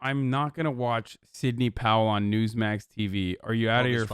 I'm not going to watch Sidney Powell on Newsmax TV. Are you out of your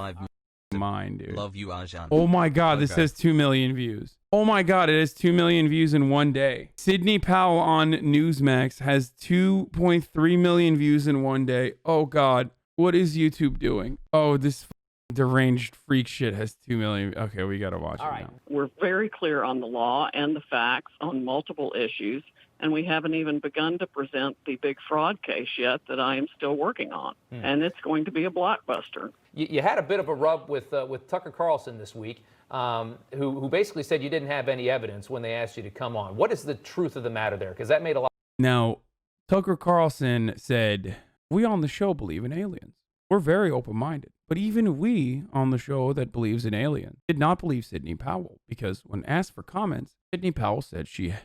mind, dude? Love you, Ajan. Oh my God, this has 2 million views. Oh my God, it has 2 million views in one day. Sidney Powell on Newsmax has 2.3 million views in one day. Oh God, what is YouTube doing? Oh, this deranged freak shit has 2 million. Okay, we got to watch it now. We're very clear on the law and the facts on multiple issues, and we haven't even begun to present the big fraud case yet that I am still working on. And it's going to be a blockbuster. You had a bit of a rub with Tucker Carlson this week, who basically said you didn't have any evidence when they asked you to come on. What is the truth of the matter there? Because that made a lot. Now, Tucker Carlson said, we on the show believe in aliens. We're very open-minded. But even we on the show that believes in aliens did not believe Sidney Powell, because when asked for comments, Sidney Powell said she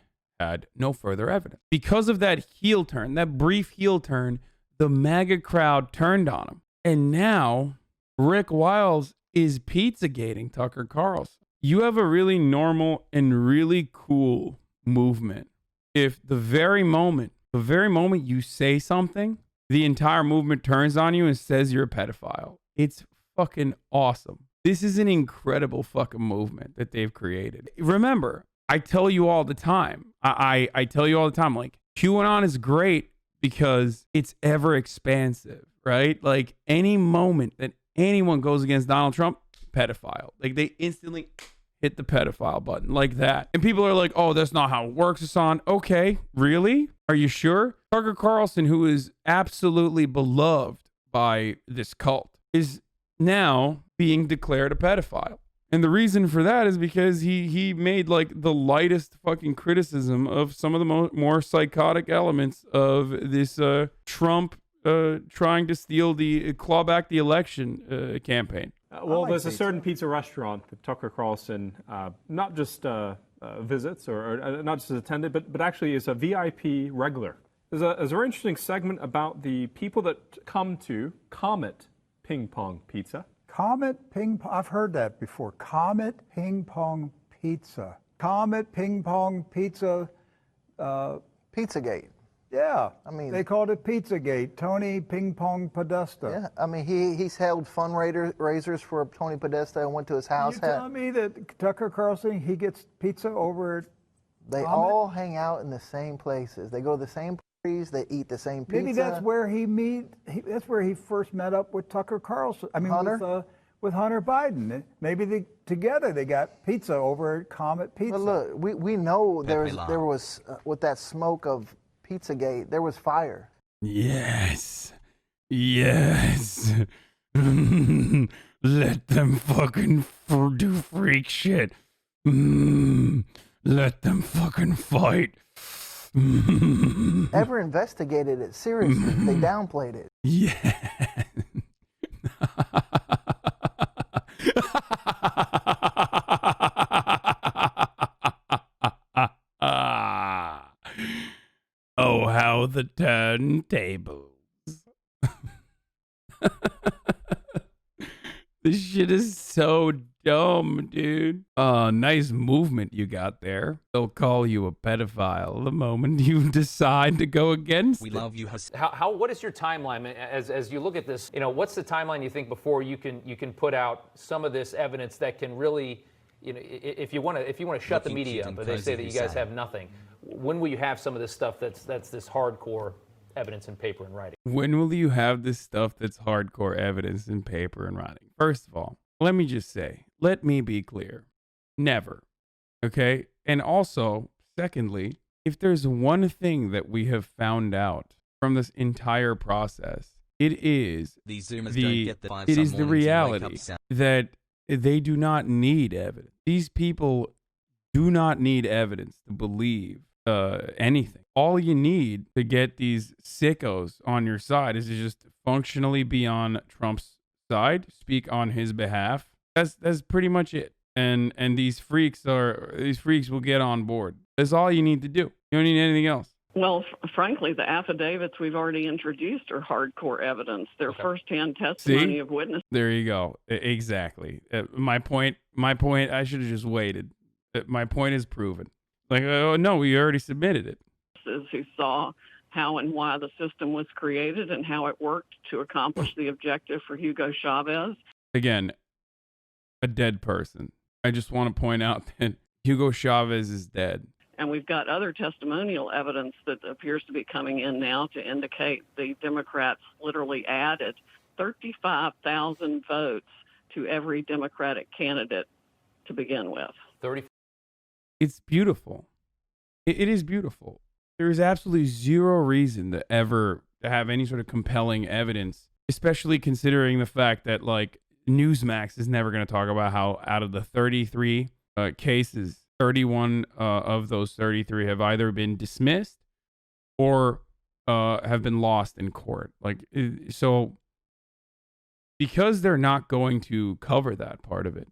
had no further evidence. Because of that heel turn, that brief heel turn, the MAGA crowd turned on him. And now Rick Wiles is Pizzagating Tucker Carlson. You have a really normal and really cool movement. If the very moment you say something, the entire movement turns on you and says you're a pedophile. It's fucking awesome. This is an incredible fucking movement that they've created. Remember, I tell you all the time, I tell you all the time, like, QAnon is great because it's ever expansive, right? Like, any moment that anyone goes against Donald Trump, pedophile. Like, they instantly hit the pedophile button like that. And people are like, oh, that's not how it works, Hassan. Okay, really? Are you sure? Tucker Carlson, who is absolutely beloved by this cult, is now being declared a pedophile. And the reason for that is because he made like the lightest fucking criticism of some of the more psychotic elements of this Trump trying to claw back the election campaign. Well, there's a certain pizza restaurant that Tucker Carlson not just visits or not just attended, but actually is a VIP regular. There's a very interesting segment about the people that come to Comet Ping Pong Pizza. Comet Ping Pong, I've heard that before. Comet Ping Pong Pizza. Comet Ping Pong Pizza. Pizzagate. Yeah, I mean, they called it Pizzagate. Tony Ping Pong Podesta. Yeah, I mean, he's held fundraisers for Tony Podesta and went to his house. You telling me that Tucker Carlson, he gets pizza over at They Comet? all hang out in the same places. They go to the same parties. They eat the same pizza. Maybe that's where that's where he first met up with Tucker Carlson. I mean, Hunter? with Hunter Biden. Maybe together they got pizza over at Comet Pizza. But look, we know there was with that smoke of Pizzagate, there was fire. Yes. Let them fucking do freak shit. Let them fucking fight. Ever investigated it seriously? They downplayed it. Yeah. Oh, how the turntables. This shit is so dumb, dude. Nice movement you got there. They'll call you a pedophile the moment you decide to go against We it. love you. What is your timeline as you look at this? You know, what's the timeline you think before you can put out some of this evidence that can really, you know, if you want to shut the media up, but they say that you guys have nothing. When will you have some of this stuff that's this hardcore evidence in paper and writing? When will you have this stuff that's hardcore evidence in paper and writing? First of all, let me just say, let me be clear. Never. Okay? And also, secondly, if there's one thing that we have found out from this entire process, it is These Zoomers don't get the it is the reality that they do not need evidence. These people do not need evidence to believe anything. All you need to get these sickos on your side is to just functionally be on Trump's side, speak on his behalf. That's pretty much it. And these freaks will get on board. That's all you need to do. You don't need anything else. Well, frankly, the affidavits we've already introduced are hardcore evidence. They're firsthand testimony of witnesses. There you go. Exactly. My point, I should have just waited. My point is proven. Like, oh, no, we already submitted it. Who saw how and why the system was created and how it worked to accomplish the objective for Hugo Chavez. Again, a dead person. I just want to point out that Hugo Chavez is dead. And we've got other testimonial evidence that appears to be coming in now to indicate the Democrats literally added 35,000 votes to every Democratic candidate to begin with. It's beautiful. It is beautiful. There is absolutely zero reason to ever have any sort of compelling evidence, especially considering the fact that, like, Newsmax is never going to talk about how out of the 33 cases, 31 of those 33 have either been dismissed or have been lost in court. Like, so because they're not going to cover that part of it,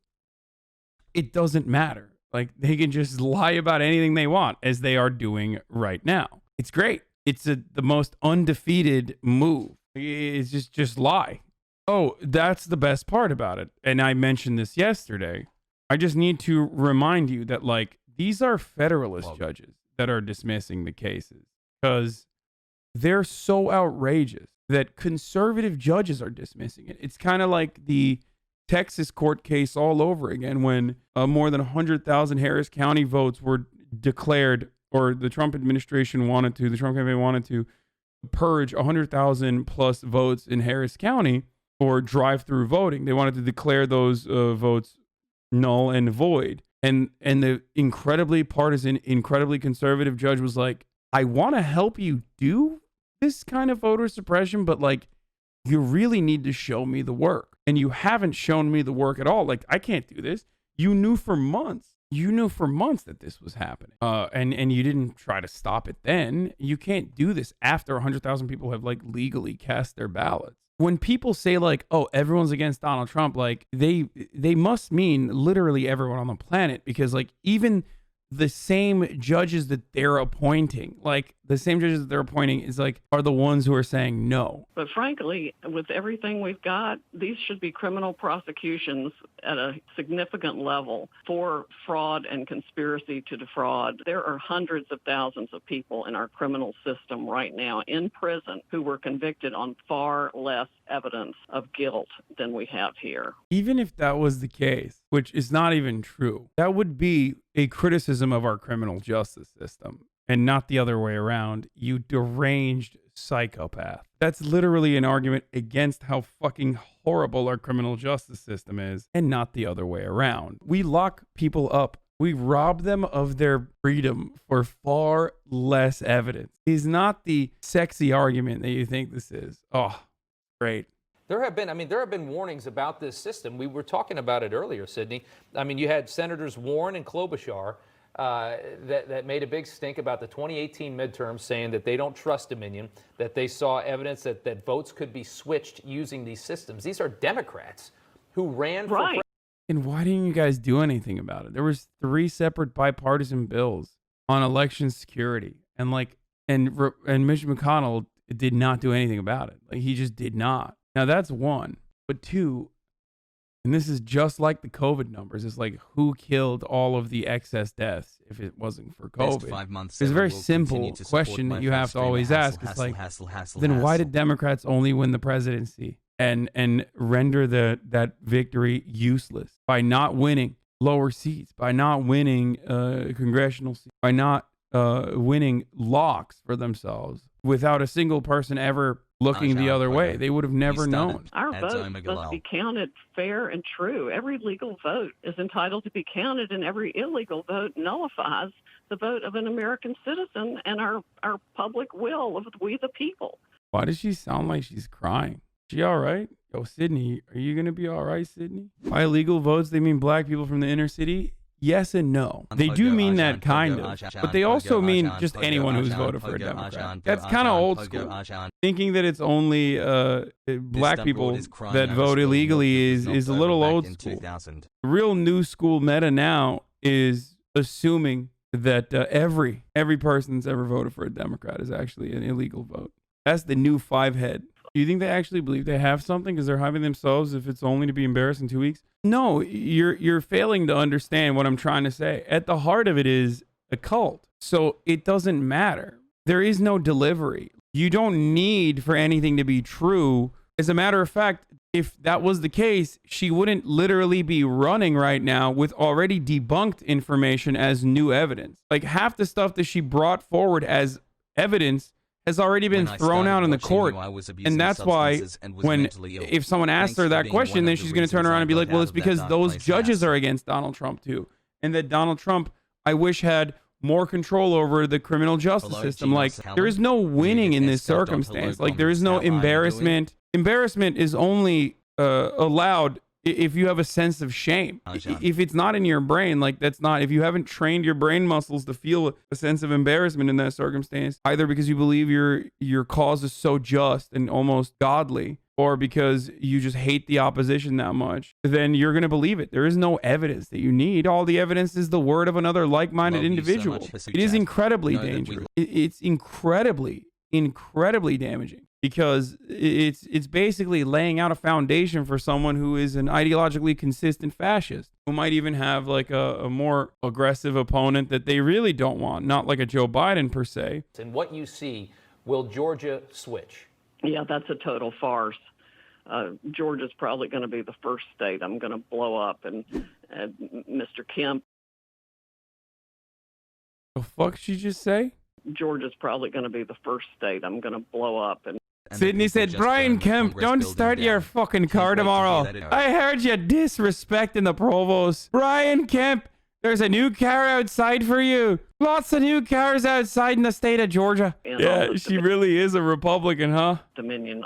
it doesn't matter. Like, they can just lie about anything they want, as they are doing right now. It's great. It's the most undefeated move. It's just lie. Oh, that's the best part about it. And I mentioned this yesterday. I just need to remind you that, like, these are Federalist judges that are dismissing the cases because they're so outrageous that conservative judges are dismissing it. It's kind of like the Texas court case all over again when more than 100,000 Harris County votes were declared, or the Trump administration the Trump campaign wanted to purge 100,000 plus votes in Harris County for drive-through voting. They wanted to declare those votes null and void. And the incredibly partisan, incredibly conservative judge was like, I want to help you do this kind of voter suppression, but, like, you really need to show me the work. And you haven't shown me the work at all. Like, I can't do this. You knew for months. You knew for months that this was happening. And you didn't try to stop it then. You can't do this after 100,000 people have, like, legally cast their ballots. When people say, like, oh, everyone's against Donald Trump, like, they must mean literally everyone on the planet, because, like, even the same judges that they're appointing, is like, are the ones who are saying no. But frankly, with everything we've got, these should be criminal prosecutions at a significant level for fraud and conspiracy to defraud. There are hundreds of thousands of people in our criminal system right now in prison who were convicted on far less evidence of guilt than we have here. Even if that was the case, which is not even true, that would be a criticism of our criminal justice system and not the other way around. You deranged psychopath. That's literally an argument against how fucking horrible our criminal justice system is and not the other way around. We lock people up. We rob them of their freedom for far less evidence. It's not the sexy argument that you think this is. Oh, great. There have been warnings about this system. We were talking about it earlier, Sidney. I mean, you had Senators Warren and Klobuchar that made a big stink about the 2018 midterms, saying that they don't trust Dominion, that they saw evidence that votes could be switched using these systems. These are Democrats who ran for president. And why didn't you guys do anything about it? There was 3 separate bipartisan bills on election security, and Mitch McConnell did not do anything about it. Like, he just did not. Now, that's one. But 2, and this is just like the COVID numbers, it's like, who killed all of the excess deaths if it wasn't for COVID? 5 months, it's a very simple question that you have to always ask. It's like, then why did Democrats only win the presidency and render that victory useless by not winning lower seats, by not winning congressional seats, by not winning locks for themselves without a single person ever looking the other way? They would have never known. Our vote must be counted fair and true. Every legal vote is entitled to be counted, and every illegal vote nullifies the vote of an American citizen and our public will of we the people. Why does she sound like she's crying? She all right? Yo, Sydney, are you going to be all right, Sydney? By illegal votes, they mean black people from the inner city? Yes and no. They do mean that kind of, but they also mean just anyone who's voted for a Democrat. That's kind of old school. Thinking that it's only black people that vote illegally is a little old school. The real new school meta now is assuming that every person that's ever voted for a Democrat is actually an illegal vote. That's the new 5-head. Do you think they actually believe they have something because they're hiving themselves if it's only to be embarrassed in 2 weeks? No, you're failing to understand what I'm trying to say. At the heart of it is a cult. So it doesn't matter. There is no delivery. You don't need for anything to be true. As a matter of fact, if that was the case, she wouldn't literally be running right now with already debunked information as new evidence. Like half the stuff that she brought forward as evidence has already been thrown out in the court. And that's why if someone asks her that question, then she's going to turn around and be like, well, it's because those judges are against Donald Trump too. And that Donald Trump, I wish, had more control over the criminal justice system. Like, there is no winning in this circumstance. Like, there is no embarrassment. Embarrassment is only allowed if you have a sense of shame. If it's not in your brain, like that's not, if you haven't trained your brain muscles to feel a sense of embarrassment in that circumstance, either because you believe your cause is so just and almost godly, or because you just hate the opposition that much, then you're going to believe it. There is no evidence that you need. All the evidence is the word of another like-minded individual. It is incredibly dangerous. It's incredibly damaging, because it's basically laying out a foundation for someone who is an ideologically consistent fascist, who might even have like a more aggressive opponent that they really don't want, not like a Joe Biden per se. And what you see, will Georgia switch? Yeah, that's a total farce. Georgia's probably going to be the first state I'm going to blow up, and Mr. Kemp. The fuck she just say? Georgia's probably going to be the first state I'm going to blow up. And Sidney said, Brian Kemp, don't start your fucking car tomorrow. I heard you disrespecting the provost. Brian Kemp, there's a new car outside for you. Lots of new cars outside in the state of Georgia. Yeah, she really is a Republican, huh? Dominion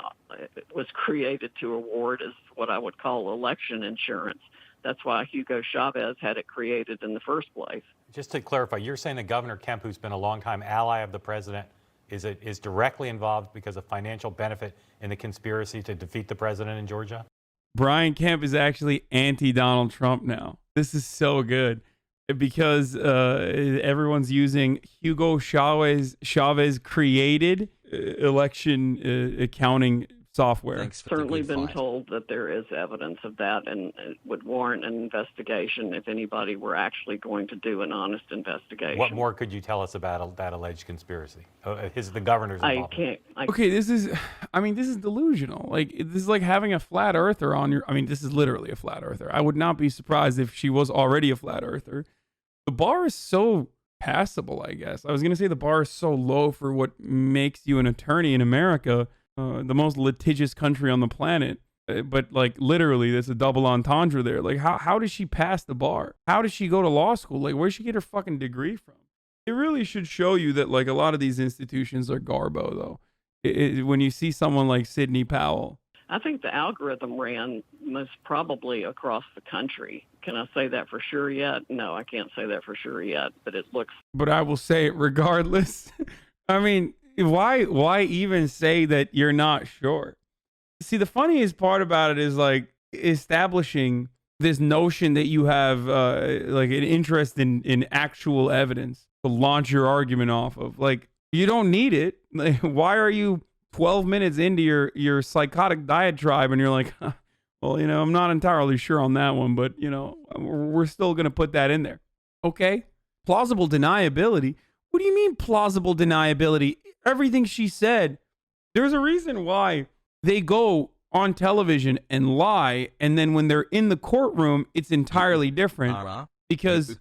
was created to award as what I would call election insurance. That's why Hugo Chavez had it created in the first place. Just to clarify, you're saying that Governor Kemp, who's been a longtime ally of the president, is directly involved because of financial benefit in the conspiracy to defeat the president in Georgia? Brian Kemp is actually anti-Donald Trump now. This is so good, because everyone's using Hugo Chavez created election accounting software. Certainly been told that there is evidence of that, and it would warrant an investigation if anybody were actually going to do an honest investigation. What more could you tell us about that alleged conspiracy? Is the governor's involvement? Okay, this is delusional. Like, this is like having a flat earther on your, this is literally a flat earther. I would not be surprised if she was already a flat earther. The bar is so passable, I guess. I was going to say the bar is so low for what makes you an attorney in America. The most litigious country on the planet, but like literally there's a double entendre there. Like how does she pass the bar? How does she go to law school? Like, where'd she get her fucking degree from? It really should show you that like a lot of these institutions are garbo though. When you see someone like Sidney Powell. I think the algorithm ran most probably across the country. Can I say that for sure yet? No, I can't say that for sure yet, but it looks. But I will say it regardless. Why even say that you're not sure? See, the funniest part about it is like establishing this notion that you have like an interest in actual evidence to launch your argument off of. Like, you don't need it. Like, why are you 12 minutes into your psychotic diatribe and you're like, well, I'm not entirely sure on that one, but we're still going to put that in there. Okay. Plausible deniability. What do you mean plausible deniability? Everything she said, there's a reason why they go on television and lie, and then when they're in the courtroom, it's entirely different, because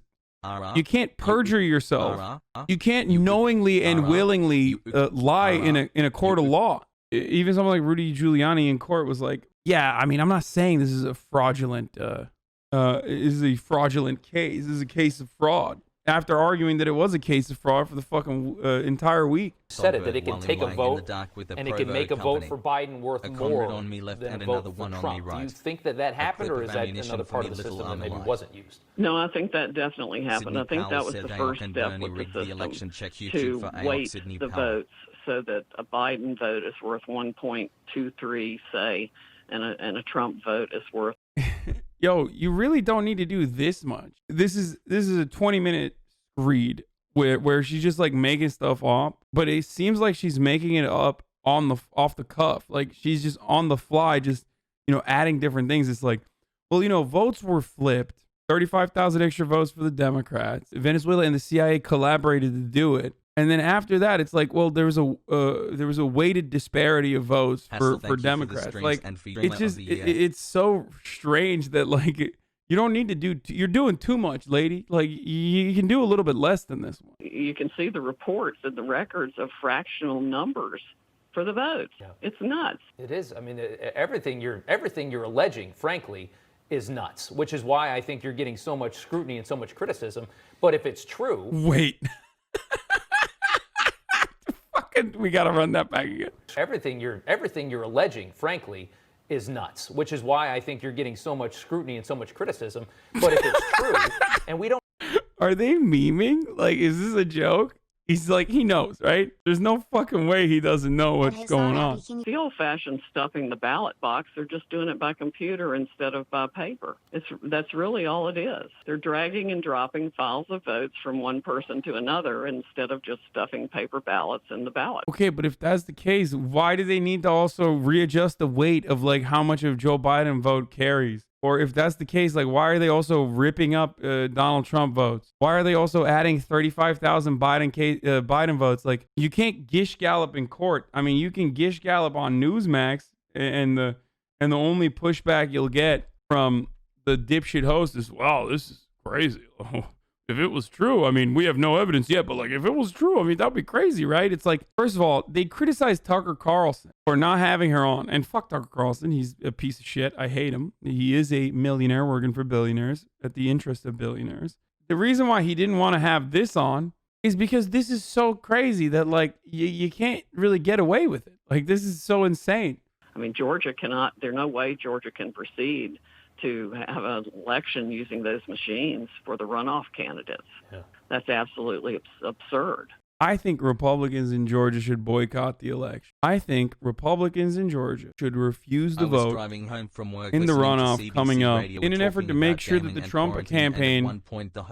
you can't perjure yourself. You can't knowingly and willingly lie in a court of law. Even someone like Rudy Giuliani in court was like, yeah, I'm not saying this is a fraudulent case. This is a case of fraud. After arguing that it was a case of fraud for the fucking entire week. Said it, that it can take a vote, and it can make a vote for Biden worth more than a vote for Trump. Do you think that happened, or is that another part of the system that maybe wasn't used? No, I think that definitely happened. I think that was the first step with the system, to weight the votes so that a Biden vote is worth 1.23, say, and a Trump vote is worth. Yo, you really don't need to do this much. This is a 20-minute read where she's just like making stuff up, but it seems like she's making it up off the cuff. Like, she's just on the fly, just adding different things. It's like, well, votes were flipped. 35,000 extra votes for the Democrats. Venezuela and the CIA collaborated to do it. And then after that, it's like, well, there was a weighted disparity of votes for Democrats. Like, it's just, it's so strange that, like, you don't need to do, you're doing too much, lady. Like, you can do a little bit less than this one. You can see the reports and the records of fractional numbers for the votes. Yeah. It's nuts. It is. I mean, everything you're alleging, frankly, is nuts, which is why I think you're getting so much scrutiny and so much criticism. But if it's true... Wait. We got to run that back again. Everything you're alleging, frankly, is nuts, which is why I think you're getting so much scrutiny and so much criticism. But if it's true, and we don't... Are they memeing? Like, is this a joke? He's like, he knows, right? There's no fucking way he doesn't know what's going on. The old-fashioned stuffing the ballot box, they're just doing it by computer instead of by paper. That's really all it is. They're dragging and dropping files of votes from one person to another instead of just stuffing paper ballots in the ballot. Okay, but if that's the case, why do they need to also readjust the weight of, like, how much of Joe Biden vote carries? Or if that's the case, like, why are they also ripping up Donald Trump votes? Why are they also adding 35,000 Biden votes? Like, you can't Gish gallop in court. I mean, you can Gish gallop on Newsmax, and the only pushback you'll get from the dipshit host is, wow, this is crazy. If it was true, I mean, we have no evidence yet, but, like, if it was true, I mean, that'd be crazy, right? It's like, first of all, they criticized Tucker Carlson for not having her on. And fuck Tucker Carlson. He's a piece of shit. I hate him. He is a millionaire working for billionaires at the interest of billionaires. The reason why he didn't want to have this on is because this is so crazy that, like, you can't really get away with it. Like, this is so insane. I mean, Georgia cannot, there's no way Georgia can proceed to have an election using those machines for the runoff candidates. Yeah. That's absolutely absurd. I think Republicans in Georgia should boycott the election. I think Republicans in Georgia should refuse to vote in the runoff coming up in an effort to make sure that the Trump campaign,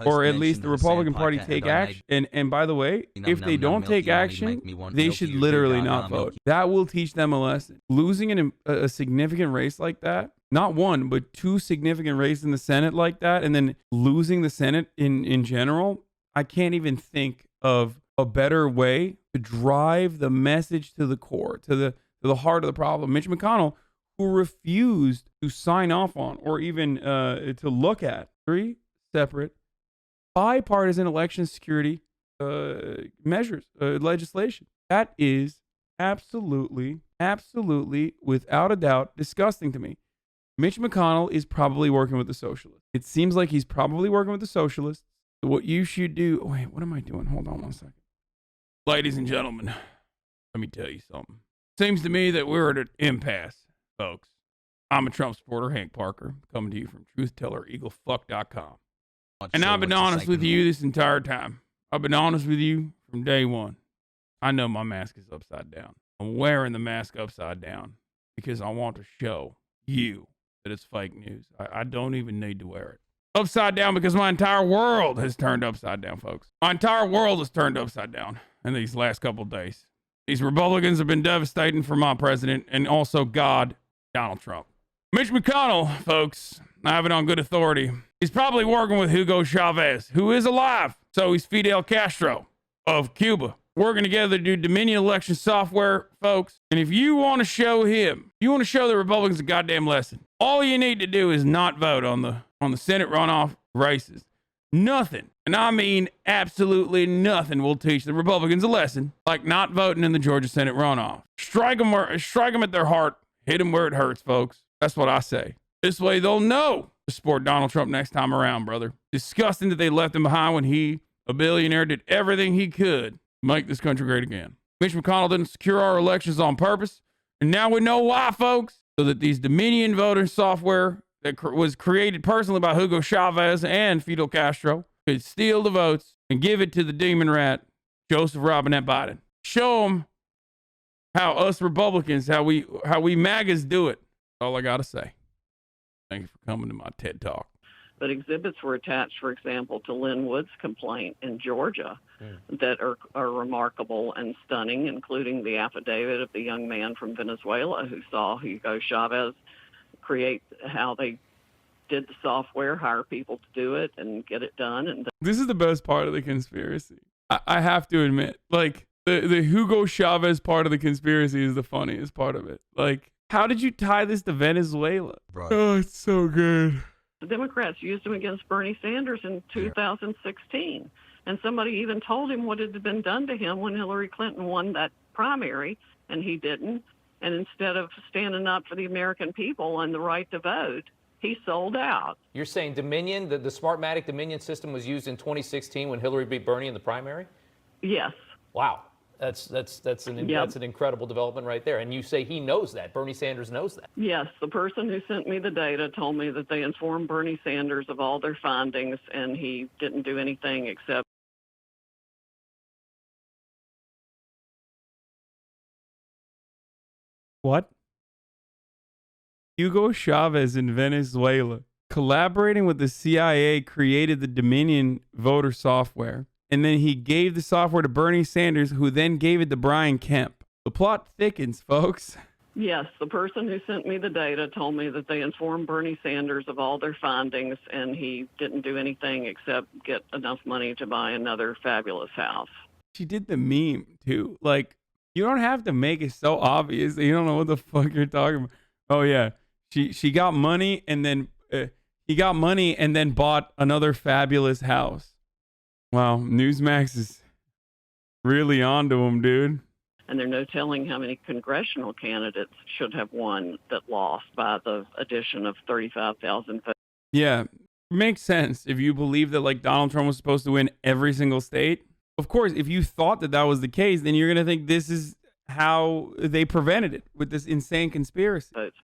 or at least the Republican Party, take action. And by the way, if they don't take action, they should literally not vote. That will teach them a lesson. Losing in a significant race like that, not one, but two significant races in the Senate like that, and then losing the Senate in general, I can't even think of a better way to drive the message to the core, to the heart of the problem. Mitch McConnell, who refused to sign off on or even to look at 3 separate bipartisan election security measures, legislation. That is absolutely, without a doubt, disgusting to me. Mitch McConnell is probably working with the socialists. It seems like he's probably working with the socialists. What you should do... Wait, what am I doing? Hold on one second. Ladies and gentlemen, let me tell you something. Seems to me that we're at an impasse, folks. I'm a Trump supporter, Hank Parker, coming to you from TruthTellerEagleFuck.com. And I've been honest with you this entire time. I've been honest with you from day one. I know my mask is upside down. I'm wearing the mask upside down because I want to show you that it's fake news. I don't even need to wear it. Upside down because my entire world has turned upside down, folks. My entire world has turned upside down in these last couple of days. These Republicans have been devastating for my president and also God, Donald Trump. Mitch McConnell, folks, I have it on good authority. He's probably working with Hugo Chavez, who is alive. So he's Fidel Castro of Cuba. Working together to do Dominion election software, folks. And if you want to show the Republicans a goddamn lesson, all you need to do is not vote on the Senate runoff races. Nothing, and I mean absolutely nothing, will teach the Republicans a lesson like not voting in the Georgia Senate runoff. Strike them at their heart, hit them where it hurts, folks. That's what I say. This way they'll know to support Donald Trump next time around, brother. Disgusting that they left him behind when he, a billionaire, did everything he could to make this country great again. Mitch McConnell didn't secure our elections on purpose, and now we know why, folks. So that these Dominion voter software that was created personally by Hugo Chavez and Fidel Castro could steal the votes and give it to the demon rat, Joseph Robinette Biden. Show them how us Republicans, how we MAGAs do it. That's all I got to say. Thank you for coming to my TED Talk. But exhibits were attached, for example, to Lynn Wood's complaint in Georgia that are remarkable and stunning, including the affidavit of the young man from Venezuela who saw Hugo Chavez create how they did the software, hire people to do it, and get it done. And this is the best part of the conspiracy. I have to admit, like, the Hugo Chavez part of the conspiracy is the funniest part of it. Like, how did you tie this to Venezuela? Right. Oh, it's so good. The Democrats used him against Bernie Sanders in 2016. And somebody even told him what had been done to him when Hillary Clinton won that primary, and he didn't. And instead of standing up for the American people and the right to vote, he sold out. You're saying Dominion, the Smartmatic Dominion system was used in 2016 when Hillary beat Bernie in the primary? Yes. Wow. That's an incredible development right there. And you say he knows that. Bernie Sanders knows that. Yes. The person who sent me the data told me that they informed Bernie Sanders of all their findings, and he didn't do anything except. What? Hugo Chavez in Venezuela, collaborating with the CIA, created the Dominion voter software. And then he gave the software to Bernie Sanders, who then gave it to Brian Kemp. The plot thickens, folks. Yes, the person who sent me the data told me that they informed Bernie Sanders of all their findings, and he didn't do anything except get enough money to buy another fabulous house. She did the meme, too. Like, you don't have to make it so obvious that you don't know what the fuck you're talking about. Oh, yeah. She got money, and then he got money and then bought another fabulous house. Wow, Newsmax is really onto him, dude. And there's no telling how many congressional candidates should have won that lost by the addition of 35,000 votes. Yeah, makes sense if you believe that, like, Donald Trump was supposed to win every single state. Of course, if you thought that that was the case, then you're going to think this is how they prevented it with this insane conspiracy. Votes